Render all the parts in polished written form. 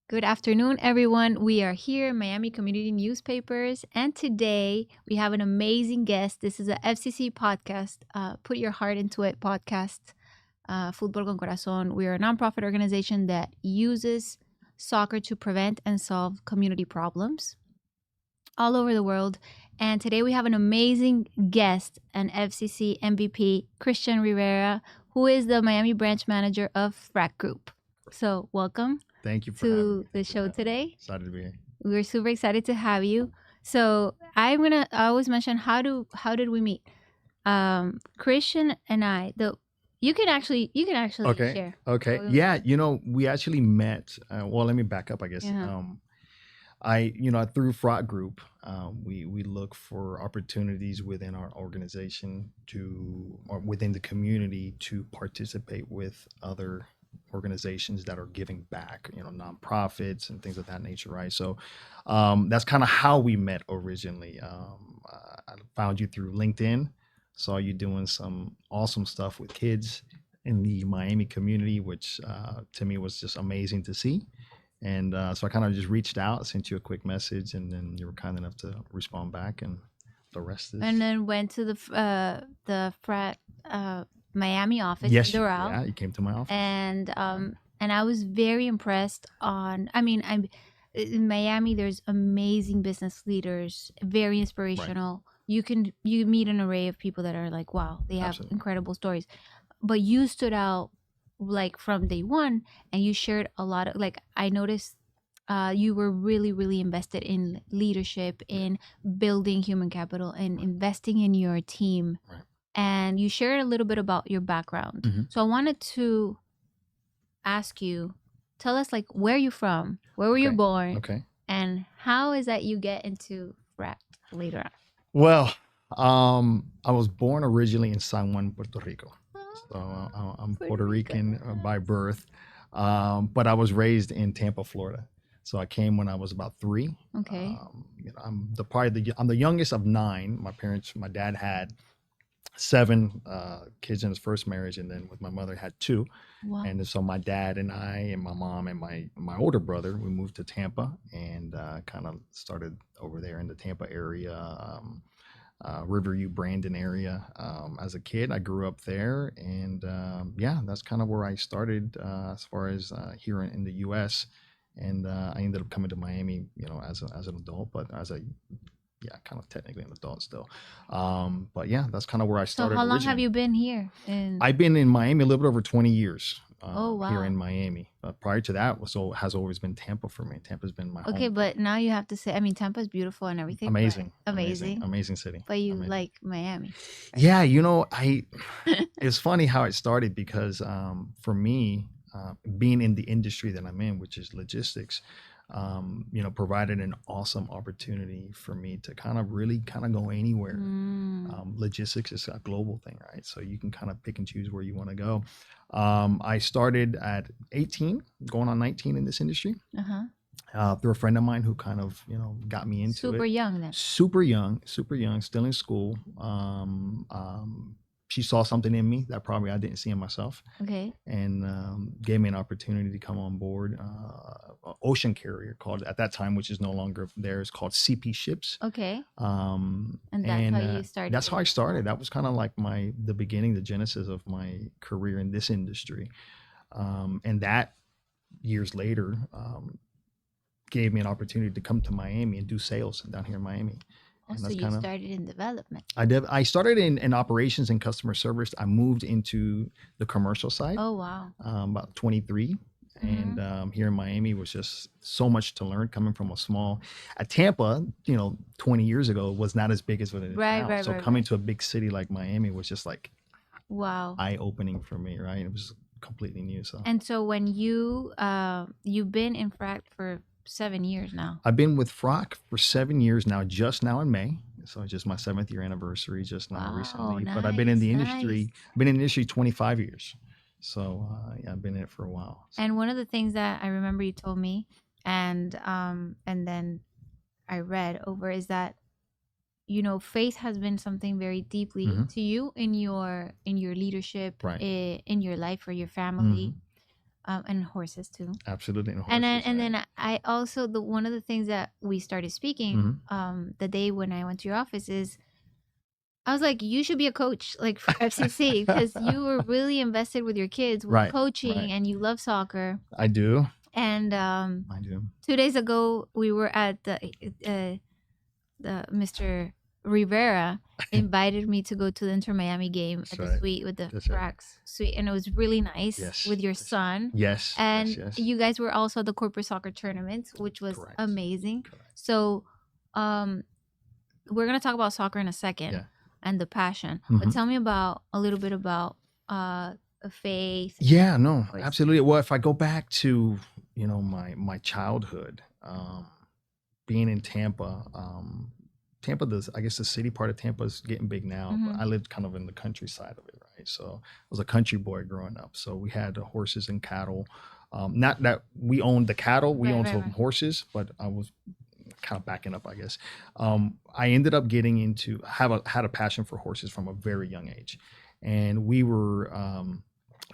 Good afternoon, everyone. We are here, Miami Community Newspapers, and today we have an amazing guest. This is a FCC podcast, Put Your Heart Into It podcast, Fútbol con Corazón. We are a nonprofit organization that uses soccer to prevent and solve community problems all over the world. And today we have an amazing guest, an FCC MVP, Christian Rivera, who is the Miami branch manager of Fracht Group. So, welcome Thank you for having to me. the show today. Excited to be here. We're super excited to have you. So I always mention how did we meet? Christian and I. You can actually Okay. share. Okay. Oh, Yeah. We actually met. Well, let me back up, I guess. Yeah. Through Fraud Group, we look for opportunities within our organization or within the community to participate with other organizations that are giving back, nonprofits and things of that nature, right? So that's kind of how we met originally. I found you through LinkedIn, saw you doing some awesome stuff with kids in the Miami community, which to me was just amazing to see. And so I kind of just reached out, sent you a quick message, and then you were kind enough to respond back, and the rest is. And then went to the Frat Miami office Yes, in Doral. yeah, you came to my office. And I was very impressed I'm in Miami. There's amazing business leaders, very inspirational. You meet an array of people that are like, wow, they have Absolutely. incredible stories. But you stood out like from day one, and you shared a lot of, like, I noticed you were really, really invested in leadership, in building human capital, and investing in your team. Right. And you shared a little bit about your background. Mm-hmm. So I wanted to ask you, tell us, like, where are you from? Where were you born? Okay. And how is that you get into Fracht later on? Well, I was born originally in San Juan, Puerto Rico. So I'm Puerto Rican by birth, but I was raised in Tampa, Florida. So I came when I was about 3. Okay. I'm the youngest of 9. My dad had 7 kids in his first marriage, and then with my mother had 2. Wow. And so my dad and I and my mom and my older brother, we moved to Tampa and kind of started over there in the Tampa area. Riverview, Brandon area. As a kid, I grew up there, and that's kind of where I started as far as here in the U.S. And I ended up coming to Miami, as an adult, but kind of technically an adult still. But yeah, that's kind of where I started. So how long have you been here? I've been in Miami a little bit over 20 years. Oh, wow. Here in Miami. Prior to that, has always been Tampa for me. Tampa's been my home. Okay, but now you have to say, Tampa's beautiful and everything. Amazing. Amazing City. But you like Miami. Right? Yeah, it's funny how it started because for me, being in the industry that I'm in, which is logistics, provided an awesome opportunity for me to really go anywhere. Logistics is a global thing, right? So you can kind of pick and choose where you want to go. I started at 18, going on 19 in this industry. Through a friend of mine who kind of, got me into it. Super young then. Super young, still in school. She saw something in me that probably I didn't see in myself. Okay. And gave me an opportunity to come on board ocean carrier called, at that time, which is no longer there, is called CP Ships. Okay. And that's how you started. That's how I started. That was kind of like the beginning, the genesis of my career in this industry. And that years later gave me an opportunity to come to Miami and do sales down here in Miami. So you started in development. I started in operations and customer service. I moved into the commercial side. Oh, wow. About 23. Mm-hmm. And here in Miami was just so much to learn coming from a small, Tampa, 20 years ago was not as big as what it is now. Right. So coming to a big city like Miami was just like, wow, eye-opening for me, right? It was completely new. So. And so when you've been in Fracht for 7 years now. I've been with Fracht for 7 years now, just now in May. So it's just my 7th year anniversary just now recently. Nice, but I've been in the industry. I've been in the industry 25 years. So I've been in it for a while. So. And one of the things that I remember you told me, and then I read over, is that faith has been something very deeply to you in your leadership, in your life or your family. and horses too. Absolutely. And And then horses, right? I also the one of the things that we started speaking the day when I went to your office is I was like, you should be a coach like for FCC because you were really invested with your kids with Right. coaching Right. and you love soccer. I do. And I do. 2 days ago we were at the Mr. Rivera invited me to go to the Inter Miami game That's at the right. suite with the That's right. Fracht suite, and it was really nice Yes. with your Yes. son. Yes. And Yes. Yes. you guys were also at the corporate soccer tournament, which was Correct. amazing. Correct. So, we're gonna talk about soccer in a second Yeah. and the passion. But Mhm. tell me about a little bit about faith. Yeah, no, Voice. absolutely. Well, if I go back to, my childhood, being in Tampa, Tampa does, I guess the city part of Tampa is getting big now, but Mhm. I lived kind of in the countryside of it, right? So I was a country boy growing up. So we had horses and cattle. Not that we owned the cattle, we Right, owned right, some right. horses, but I was kind of backing up, I guess. I ended up getting into had a passion for horses from a very young age, and we were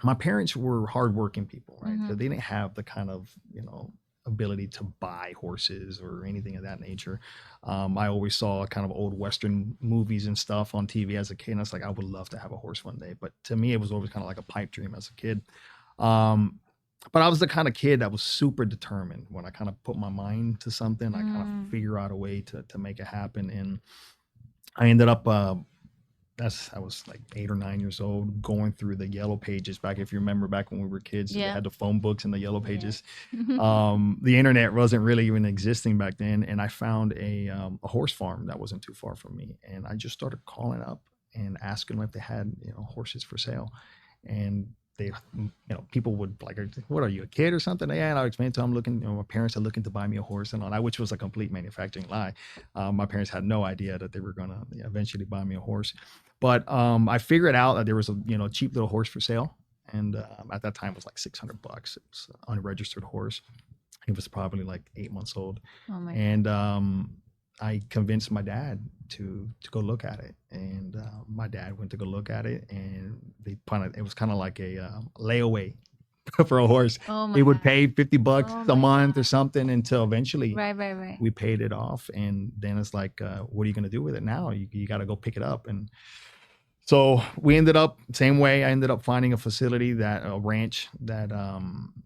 my parents were hardworking people, right? So Mhm. they didn't have the kind of ability to buy horses or anything of that nature. I always saw kind of old Western movies and stuff on TV as a kid, and I was like, I would love to have a horse one day. But to me, it was always kind of like a pipe dream as a kid. But I was the kind of kid that was super determined. When I kind of put my mind to something, I kind of figure out a way to make it happen. And I ended up I was like 8 or 9 years old, going through the yellow pages back. If you remember back when we were kids, they Yeah. had the phone books and the yellow pages. Yeah. The internet wasn't really even existing back then, and I found a horse farm that wasn't too far from me, and I just started calling up and asking them if they had horses for sale, and they people would like, what are you, a kid or something? Yeah, and I explained to them, looking, my parents are looking to buy me a horse and all that, which was a complete manufacturing lie. My parents had no idea that they were gonna eventually buy me a horse, but I figured out that there was a cheap little horse for sale, and at that time it was like $600. It was an unregistered horse. He was probably like 8 months old, Oh my and I convinced my dad to go look at it, and my dad went to go look at it, and it was kind of like a layaway for a horse. Oh my He would God. pay $50 Oh a my month or God. something until eventually Right. we paid it off, and then it's like, what are you going to do with it now? You got to go pick it up. And so we ended up same way. I ended up finding a ranch that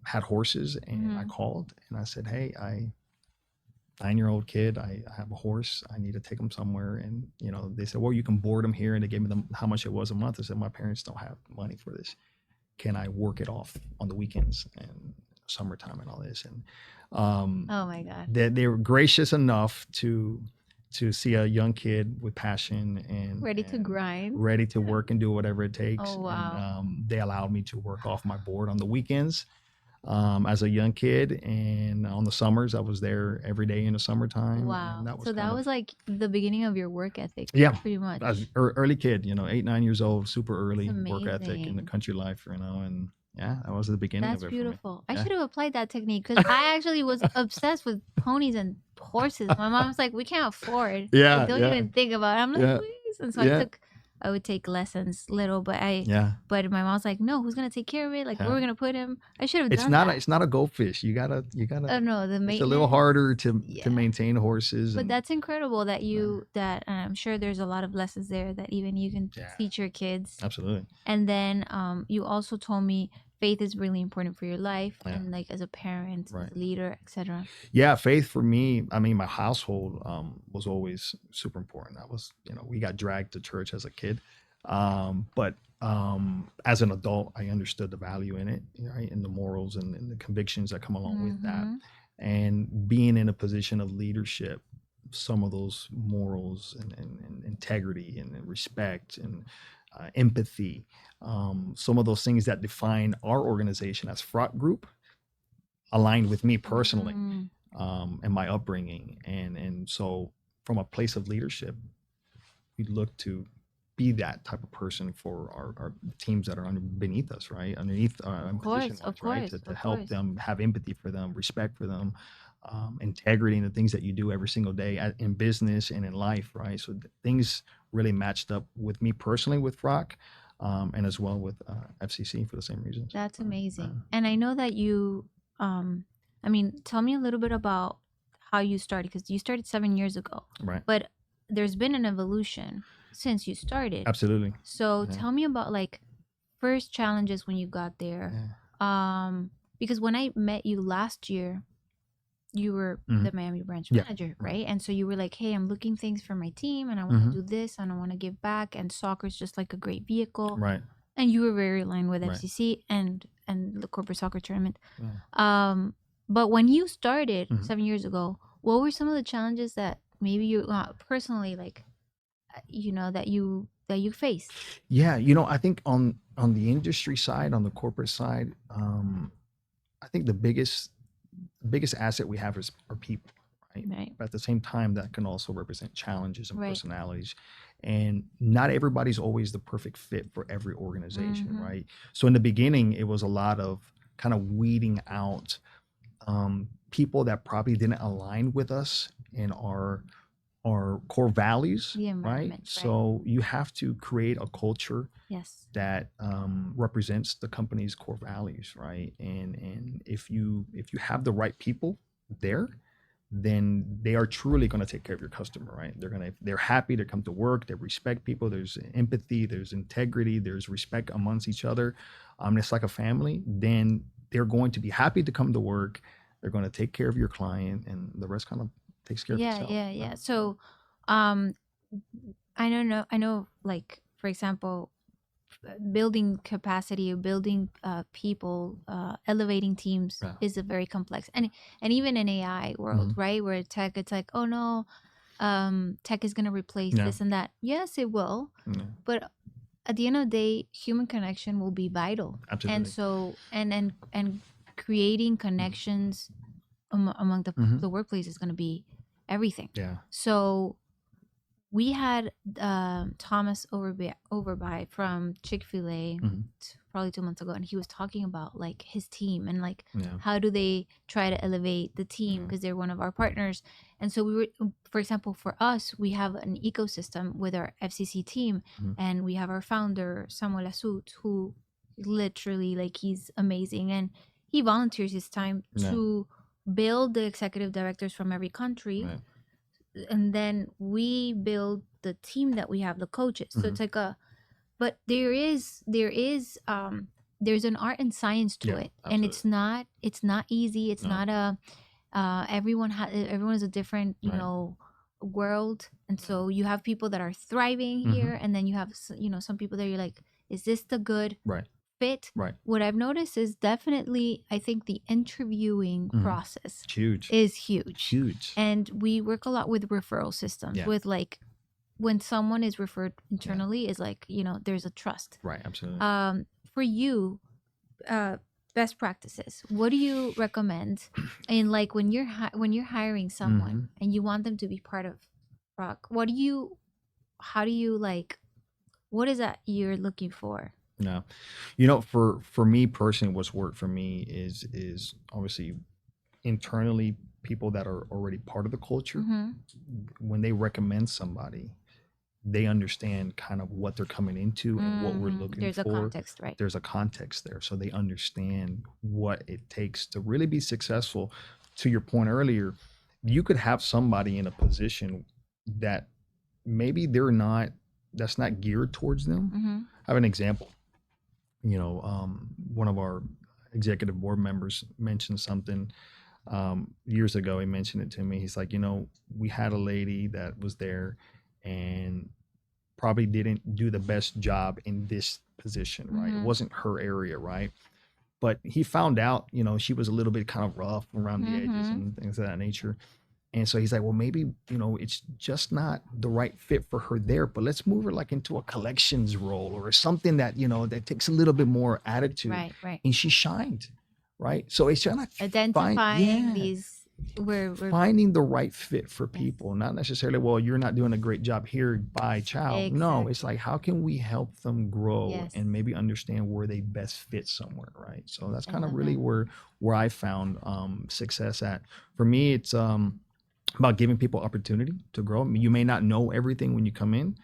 had horses, and I called and I said, hey, 9-year-old kid, I have a horse, I need to take him somewhere. And they said, well, you can board him here, and they gave me how much it was a month. I said, my parents don't have money for this. Can I work it off on the weekends and summertime and all this? And Oh my God. they were gracious enough to see a young kid with passion and Ready to grind. ready to work and do whatever it takes. Oh, wow. And they allowed me to work off my board on the weekends as a young kid, and on the summers I was there every day in the summertime. Wow. And that was So that was like the beginning of your work ethic. Yeah, Pretty much. as early kid, 8-9 years old, super early That's work ethic in the amazing. country life, and yeah, that was the beginning That's of it for me. beautiful. I Yeah. should have applied that technique because I actually was obsessed with ponies and horses. My mom was like, we can't afford. Yeah, Like, don't yeah. even think about it. I'm like, Yeah. please. And so Yeah. I would take lessons little, but Yeah. but my mom's like, no, who's gonna take care of it? Like, Yeah. where we're gonna put him? I should have It's done not that. it's not a goldfish. You gotta Oh no, the it's a little maintenance. harder to Yeah. maintain horses. But And that's incredible that I'm sure there's a lot of lessons there that even you can Yeah. teach your kids. Absolutely. And then you also told me faith is really important for your life Yeah. and like as a parent, Right. as a leader, etc. Yeah, faith for me, I mean, my household was always super important. I was, we got dragged to church as a kid. But as an adult, I understood the value in it, right? And the morals and the convictions that come along with that. Mhm. And being in a position of leadership, some of those morals and integrity and respect and empathy, some of those things that define our organization as Fracht Group aligned with me personally, Mm. and my upbringing. And so from a place of leadership, we look to be that type of person for our teams that are beneath us, right? Underneath Of course, position-wise, right? To of help course. them have empathy for them, respect for them, integrity in the things that you do every single day in business and in life, right? So things really matched up with me personally with Fracht. and as well with FCC for the same reasons. That's amazing. And I know that you, I mean, tell me a little bit about how you started, because you started 7 years ago, Right. but there's been an evolution since you started. Absolutely. So Yeah. tell me about like first challenges when you got there. Because when I met you last year, you were the Miami branch Yeah. manager, right? And so you were like, hey, I'm looking things for my team and I want to do this and I want to give back, and soccer's just like a great vehicle. Right. And you were very aligned with Right. FCC and the corporate soccer tournament. Yeah. But when you started 7 years ago, what were some of the challenges that maybe you personally, like, you know, that you faced? Yeah, you know, I think on the industry side, on the corporate side, I think the biggest asset we have is our people, right? Right. But at the same time, that can also represent challenges and Right. personalities, and not everybody's always the perfect fit for every organization, right? So in the beginning, it was a lot of kind of weeding out people that probably didn't align with us in our core values, The right? environment, right. So you have to create a culture Yes. that represents the company's core values, right? And if you have the right people there, then they are truly going to take care of your customer, right? They're happy to come to work. They respect people. There's empathy. There's integrity. There's respect amongst each other. It's like a family. Then they're going to be happy to come to work. They're going to take care of your client, and the rest kind of takes care of itself. Yeah. So, I know, like, for example, building capacity or building people, elevating teams is a very complex, and even in AI world, right, where tech, it's like, oh no, tech is going to replace this and that. Yes, it will, but at the end of the day, human connection will be vital. Absolutely. And so and creating connections among the workplace is going to be everything. Yeah. So we had Thomas Overby from Chick-fil-A probably 2 months ago, and he was talking about like his team and like how do they try to elevate the team because they're one of our partners. And so we were, for example, for us, we have an ecosystem with our FCC team, and we have our founder Samuel Asut, who literally, like, he's amazing, and he volunteers his time to build the executive directors from every country. And then we build the team that we have, the coaches. So it's like but there's an art and science to it. Absolutely. And it's not easy. It's not everyone is a different, you know, world. And so you have people that are thriving here, and then you have, you know, some people that you're like, is this the good fit? Right. What I've noticed is definitely, I think the interviewing process is huge. And we work a lot with referral systems, with like when someone is referred internally is like, you know, there's a trust. Right. Absolutely. For you, best practices, what do you recommend in like when you're hiring someone and you want them to be part of Rock? How do you like, what is that you're looking for? No, you know, for me personally, what's worked for me is obviously internally people that are already part of the culture. When they recommend somebody, they understand kind of what they're coming into and what we're looking There's for. There's a context, right? There's a context there, so they understand what it takes to really be successful. To your point earlier, you could have somebody in a position that maybe that's not geared towards them. I have an example. You know, one of our executive board members mentioned something years ago. He mentioned it to me. He's like, you know, we had a lady that was there and probably didn't do the best job in this position, right? It wasn't her area, right? But he found out, you know, she was a little bit kind of rough around the edges and things of that nature. And so he's like, well, maybe, you know, it's just not the right fit for her there, but let's move her like into a collections role or something that, you know, that takes a little bit more attitude. Right. And she shined, right? So it's trying to identifying these, we're finding the right fit for people, not necessarily, well, you're not doing a great job here, bye, ciao. Exactly. No, it's like, how can we help them grow and maybe understand where they best fit somewhere, right? So that's kind of really where I found success at. For me, it's about giving people opportunity to grow. I mean, you may not know everything when you come in,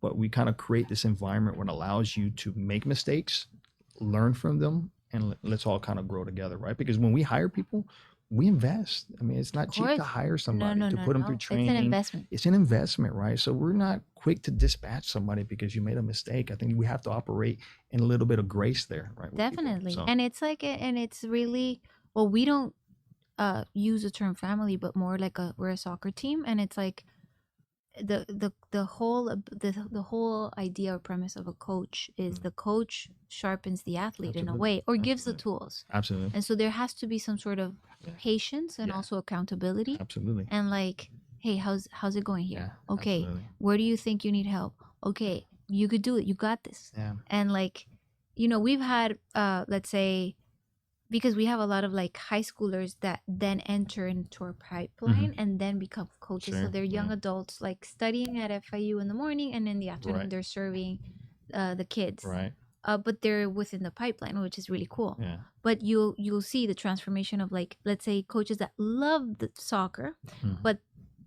but we kind of create this environment where it allows you to make mistakes, learn from them, and let's all kind of grow together, right? Because when we hire people, we invest. I mean, it's not Of cheap to course. hire No, somebody, no, to no, put them through no. It's an training. investment. It's an investment, right? So we're not quick to dispatch somebody because you made a mistake. I think we have to operate in a little bit of grace there, right? with people. Definitely. So And it's like, and it's really, well, we don't use the term family, but more like we're a soccer team, and it's like the whole idea or premise of a coach is the coach sharpens the athlete in a Absolutely. way, or gives the Absolutely. tools. Absolutely. And so there has to be some sort of Yeah. patience and Yeah. also accountability, Absolutely. and like, hey, how's it going here? Yeah. Okay, Absolutely. where do you think you need help? Okay, you could do it, you got this. Yeah. And like, we've had let's say, because we have a lot of like high schoolers that then enter into our pipeline and then become coaches. So Sure. they're young Yeah. adults like studying at FIU in the morning, and in the afternoon Right. they're serving the kids. Right. But they're within the pipeline, which is really cool. Yeah. But you'll see the transformation of, like, let's say coaches that love the soccer, but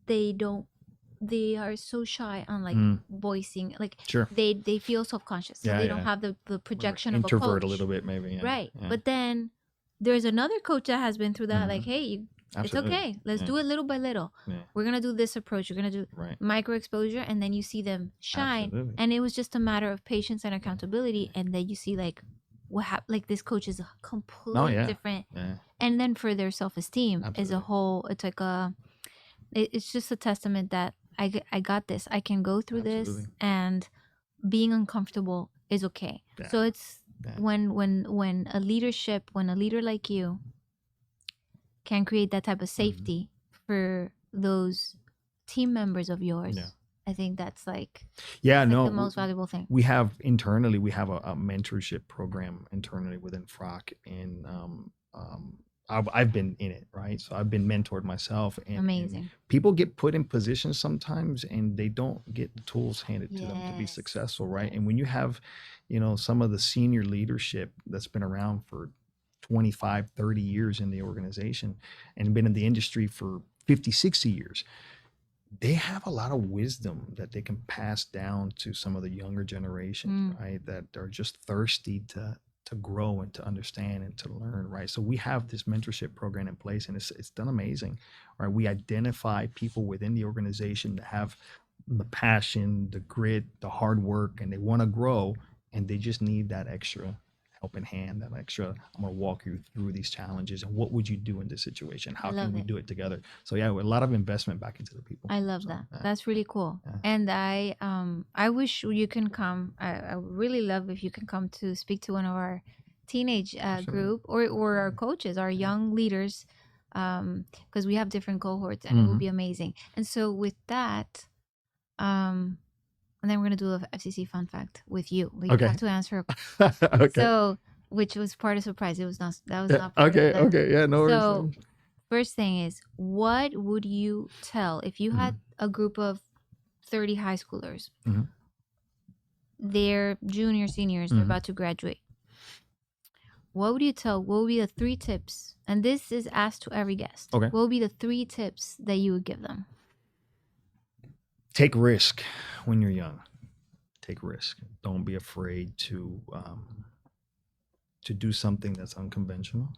they are so shy on like voicing, like Sure. they feel self-conscious, so Yeah, they don't yeah. have the projection of a Introvert coach. a little bit, maybe. Yeah. Right. Yeah. But then there's another coach that has been through that, like, hey, it's Absolutely. okay, let's Yeah. do it little by little. Yeah. We're gonna do this approach, you're gonna do Right. micro exposure, and then you see them shine. Absolutely. And it was just a matter of patience and accountability, and then you see like what happened, like this coach is completely different. Yeah. And then for their self-esteem as a Absolutely. whole, it's like it's just a testament that I got this, I can go through this, Absolutely. and being uncomfortable is okay. Yeah. So it's Yeah. when a leader like you can create that type of safety for those team members of yours, Yeah. I think that's like, Yeah. it's like No. the most valuable thing. We have internally, we have a mentorship program internally within Fracht, and I've been in it, right? So I've been mentored myself, and Amazing. people get put in positions sometimes, and they don't get the tools handed to them to be Yes. successful, right? And when you have, some of the senior leadership that's been around for 25, 30 years in the organization and been in the industry for 50, 60 years, they have a lot of wisdom that they can pass down to some of the younger generations, right? That are just thirsty to grow and to understand and to learn, right? So we have this mentorship program in place, and it's done amazing, right? We identify people within the organization that have the passion, the grit, the hard work, and they want to grow, and they just need that extra helping hand, that extra, I'm going to walk you through these challenges, and what would you do in this situation? How can we do it together? So yeah, a lot of investment back into the people. I love that. That's really cool. Yeah. And I wish you can come. I would really love if you can come to speak to one of our teenage group, or our coaches, our young leaders, because we have different cohorts, and it will be amazing. And so with that, and then we're gonna do a FCC fun fact with you. Like, you have to answer. Okay. So, which was part of surprise. It was not. That was not part Okay. of the, Okay. Yeah. No worries. So, first thing is, what would you tell if you had a group of 30 high schoolers? They're juniors, seniors, they're about to graduate. What would you tell? What would be the 3 tips? And this is asked to every guest. Okay. What would be the 3 tips that you would give them? Take risk when you're young. Take risk. Don't be afraid to do something that's unconventional.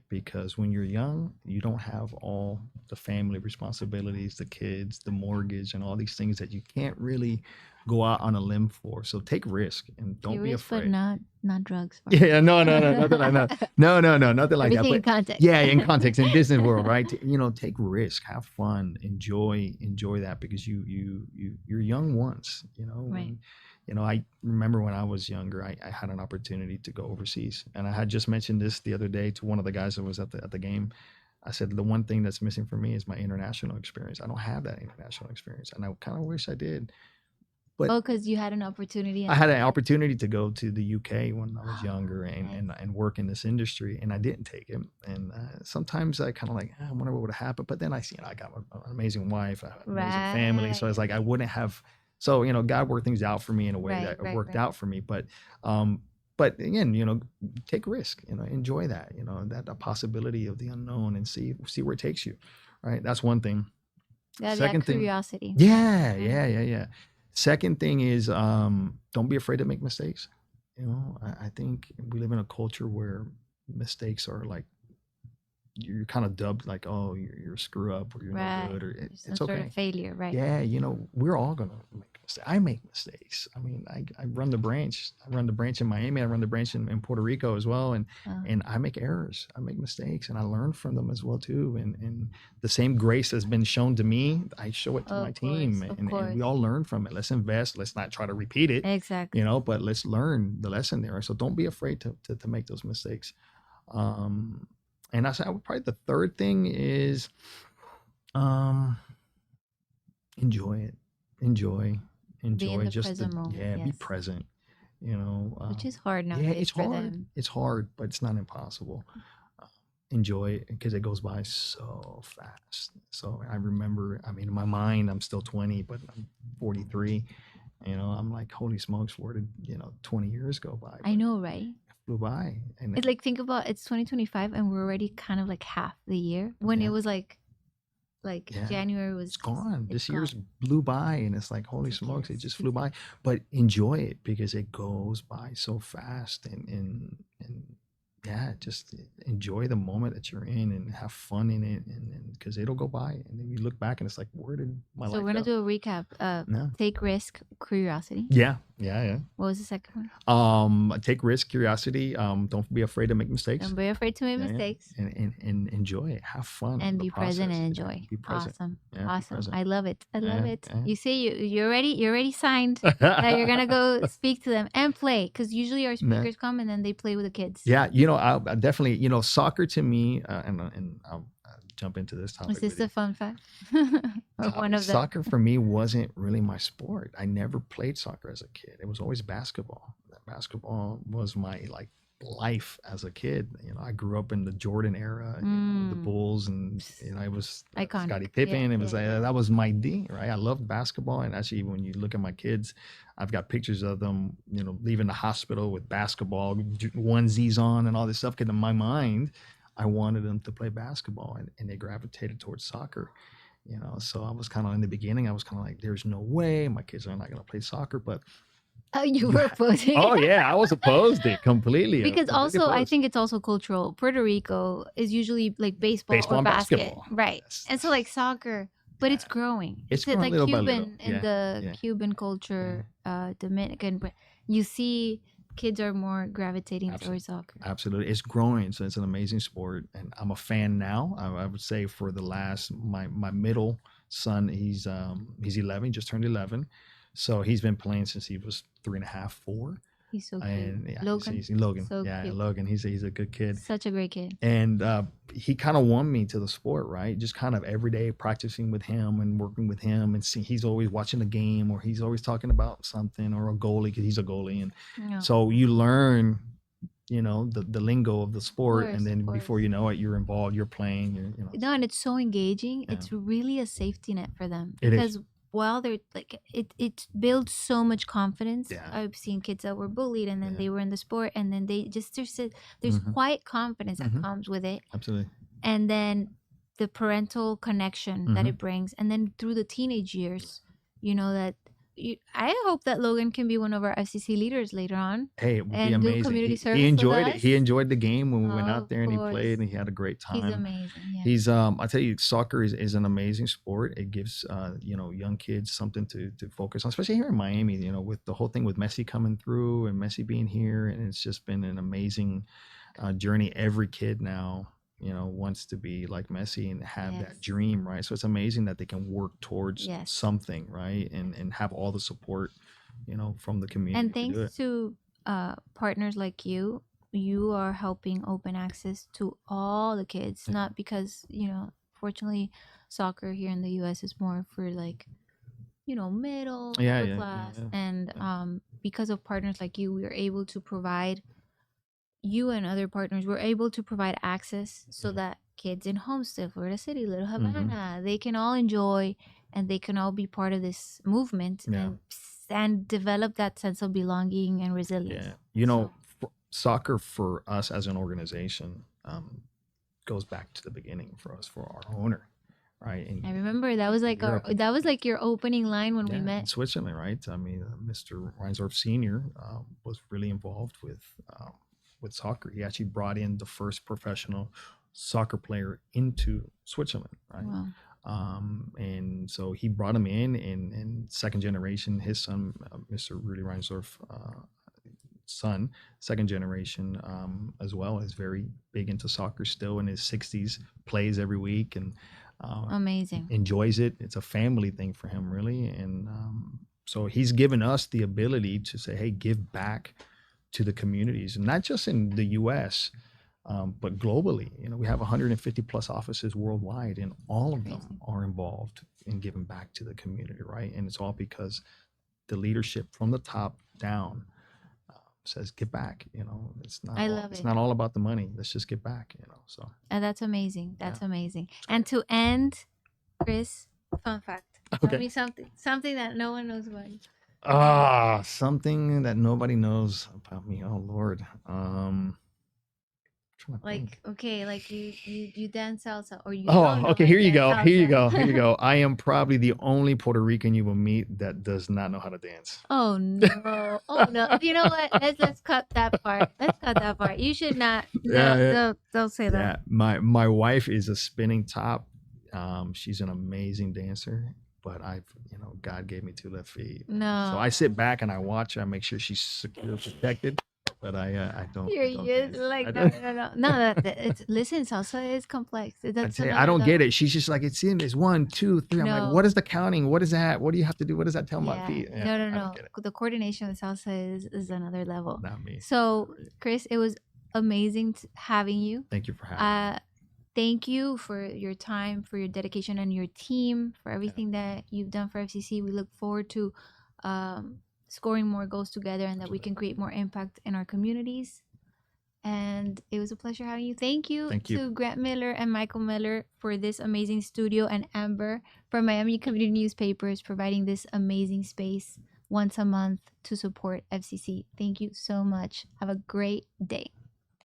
Because when you're young, you don't have all the family responsibilities, the kids, the mortgage, and all these things that you can't really go out on a limb for. So take risk and don't be afraid. But not drugs. Yeah, no, nothing like that. No, nothing like Everything that. in context. Yeah, in context, in business world, right? Take risk, have fun, enjoy that, because you're young once. Right. I remember when I was younger, I had an opportunity to go overseas, and I had just mentioned this the other day to one of the guys that was at the game. I said, the one thing that's missing for me is my international experience. I don't have that international experience, and I kind of wish I did. But because you had an opportunity. I had an opportunity to go to the UK when I was younger and work in this industry, and I didn't take it. And sometimes I kind of like, I wonder what would have happened. But then I got an amazing wife, an amazing family. So it's like I wouldn't have. So God worked things out for me in a way that worked out for me. But again, take risk. Enjoy that. That possibility of the unknown, and see where it takes you. Right. That's one thing. Second thing, curiosity. Yeah. Second thing is, don't be afraid to make mistakes. You know, I think we live in a culture where mistakes are like, you're kind of dubbed like, oh, you're a screw up, or you're no Right. good, or There's some it's sort of okay. failure, right? Yeah, you know, we're all gonna make mistakes. I make mistakes. I mean, I run the branch. I run the branch in Miami. I run the branch in Puerto Rico as well, Uh, and I make errors. I make mistakes, and I learn from them as well too. And the same grace has been shown to me, I show it to my of team, course, of and we course. all learn from it. Let's invest. Let's not try to repeat it, you Exactly. know, but let's learn the lesson there. So don't be afraid to make those mistakes. Um, and I would probably, the third thing is, um, enjoy it. Enjoy, Be in enjoy the just the, present moment, yeah, be yes. present, you know. Which is hard Yeah, nowadays it's for hard. them. It's hard, but it's not impossible. Uh, Enjoy it because it goes by so fast. So I remember, I mean, in my mind, I'm still 20, but I'm 43. You know, I'm like, holy smokes, where did, 20 years go by? I But know, right? it flew by. And It's like think about it's 2025 and we're already kind of like half the year when it yeah, was like yeah, January it's was gone. it's This year's gone. blew by, and it's like, holy smokes, it Ridiculous. just flew by. But enjoy it because it goes by so fast, and yeah, just enjoy the moment that you're in and have fun in it, and because it'll go by, and then you look back and it's like, where did my So life we're gonna go? do a recap. No. Take risk, curiosity. Yeah, yeah, What was the second one? yeah. Take risk, curiosity. Don't be afraid to make mistakes. Don't be afraid to make Yeah, yeah. mistakes And enjoy it. Have fun in and the be present process. and Yeah, enjoy. be present. Awesome. Yeah, be Awesome. present. I love it. I love Yeah, it. yeah. You say you're already signed that you're gonna go speak to them and play because usually our Nah. speakers come and then they play with the kids. Yeah, I definitely, soccer to me, and I'll jump into this Is topic this with you. the fun fact? Or one of them? Soccer for me wasn't really my sport. I never played soccer as a kid. It was always basketball. Basketball was my like life as a kid. I grew up in the Jordan era, the Bulls, and it was Iconic. Scottie Pippen. Yeah, It was yeah, like, yeah. that was my thing, right? I loved basketball, and actually, when you look at my kids, I've got pictures of them, leaving the hospital with basketball onesies on and all this stuff. Because in my mind, I wanted them to play basketball, and they gravitated towards soccer. So I was kind of, in the beginning, I was kind of like, there's no way my kids are not going to play soccer, but Oh, you were opposing. oh yeah, I was opposed it completely. Because Completely also I opposed. think it's also cultural. Puerto Rico is usually like baseball Baseball or and basket, basketball. right? Yes. And so like soccer, but it's Yeah. growing. It's It's growing like little by Cuban little. in Yeah, the yeah, Cuban culture, Dominican, but you see kids are more gravitating absolutely, towards soccer. absolutely. It's growing, so it's an amazing sport, and I'm a fan now. I would say for the last, my middle son, he's 11, just turned 11, so he's been playing since he was 3.5, 4. He's so cute. And yeah, Logan, he's Logan. so Yeah, cute. Logan. He's a good kid. Such a great kid. And he kind of won me to the sport, right? Just kind of every day practicing with him and working with him, and see, he's always watching the game, or he's always talking about something, or a goalie, because he's a goalie, and Yeah. so you learn, the lingo of the sport, course, and then of before course. you know it, you're involved, you're playing, No, and it's so engaging. Yeah. It's really a safety net for them It is. because while they're like it builds so much confidence. Yeah. I've seen kids that were bullied and then Yeah. they were in the sport and then there's Mhm. quiet confidence that Mhm. comes with it, Absolutely. and then the parental connection that Mhm. it brings, and then through the teenage years, that I hope that Logan can be one of our FCC leaders later on. Hey, it would be And do amazing. community He service with enjoyed it. He us. enjoyed the game when we went out Of there, and he course. played, and he had a great time. He's amazing. Yeah. He's I tell you, soccer is an amazing sport. It gives young kids something to focus on, especially here in Miami. With the whole thing with Messi coming through and Messi being here, and it's just been an amazing journey. Every kid now, wants to be like Messi and have Yes. that dream, right? So it's amazing that they can work towards Yes. something, right? And have all the support, from the community And to do it. thanks to partners like you are helping open access to all the kids. Yeah. Not because fortunately, soccer here in the U.S. is more for like middle Yeah, upper yeah, class, yeah. and because of partners like you, we are able to provide you and other partners. We're able to provide access so that kids in Homestead, Florida City, Little Havana, they can all enjoy and they can all be part of this movement Yeah. and develop that sense of belonging and resilience. Yeah. Soccer for us as an organization goes back to the beginning for us, for our owner, right? I remember that was like Europe. that was like your opening line when we Yeah, in met. Switzerland, right? I mean, Mr. Reinsdorf Senior was really involved with soccer. He actually brought in the first professional soccer player into Switzerland, right? Wow. And so he brought him in, and second generation, his son, Mr. Rudy Reinsdorf, son, second generation, as well, is very big into soccer, still in his 60s, plays every week, and Amazing. enjoys it. It's a family thing for him, really. And so he's given us the ability to say, hey, give back to the communities, and not just in the US, but globally. We have 150 plus offices worldwide, and all of them are involved in giving back to the community, right? And it's all because the leadership from the top down says, get back. It's not I all, love it's it. not all about the money. Let's just get back. So That's amazing. That's Yeah. amazing. And to end, Chris, fun fact. Tell Okay. me something that no one knows about you. Something that nobody knows about me. Oh Lord. Trying to Like, think. okay, like you dance salsa, or you Oh, don't know okay. how Here to you dance go. Here you salsa. go. Here you go. I am probably the only Puerto Rican you will meet that does not know how to dance. Oh no! Oh no! You know what? Let's cut that part. Let's cut that part. You should not. Yeah, yeah. Don't say that. Yeah, my wife is a spinning top. She's an amazing dancer, but God gave me two left feet. No. So I sit back and I watch her. I make sure she's secure, protected. But I don't. You're I don't just dance. like I no, don't- no, no, no. It's listen. Salsa is complex. I That's tell you, I another don't get level. it. She's just like, it's in this 1, 2, 3. I'm like, No. what is the counting? What is that? What do you have to do? What does that tell my Yeah. feet? No, I no, don't get it. The coordination with salsa is another level. Not me. So, Chris, it was amazing having you. Thank you for having me. Thank you for your time, for your dedication, and your team, for everything that you've done for FCC. We look forward to scoring more goals together, and that we can create more impact in our communities. And it was a pleasure having you. Thank you to Grant Miller and Michael Miller for this amazing studio, and Amber from Miami Community Newspapers providing this amazing space once a month to support FCC. Thank you so much. Have a great day.